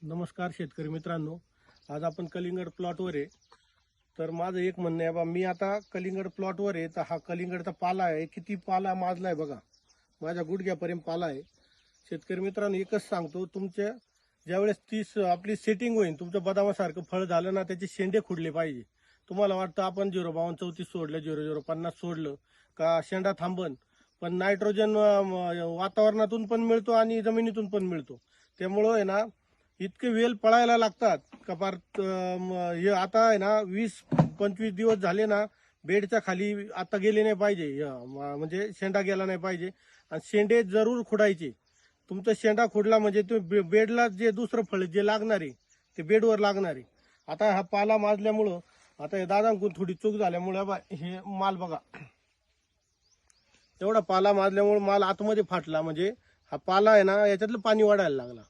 नमस्कार शेतकरी मित्रांनो, आज आपण कलिंगड प्लॉटवर आहे. तर माझं एक म्हणणं आहे बा, मी आता कलिंगड प्लॉटवर आहे. तर हा कलिंगडचा पाला आहे, किती पाला माजलाय बघा, माझ्या गुडघ्यापर्यंत पाला आहे. शेतकरी मित्रांनो, एकच सांगतो, तुमच्या ज्यावेळेस आपली सेटिंग होईल, तुमच्या बदामासारखं फळ झालं ना, त्याचे शेंडे खुडले पाहिजे. तुम्हाला वाटतं आपण 05234 सोडलं, 0050 सोडलं का शेंडा थांबन, पण नायट्रोजन वातावरणातून पण मिळतो आणि जमिनीतून पण मिळतो. त्यामुळं आहे ना, इतके वेल पळायला लागतात का फार हे आता आहे ना 20-25 दिवस झाले ना, बेडच्या खाली आता गेले नाही पाहिजे, म्हणजे शेंडा गेला नाही पाहिजे. आणि शेंडे जरूर खुडायचे. तुमचा शेंडा खुडला म्हणजे तुम्ही बेडला जे दुसरं फळ जे लागणार आहे ते बेडवर लागणार आहे. आता हा पाला माजल्यामुळं, आता हे दादांकडून थोडी चूक झाल्यामुळं हे माल बघा, एवढा पाला माजल्यामुळे माल आतमध्ये फाटला. म्हणजे हा पाला आहे ना, याच्यातलं पाणी वाढायला लागला.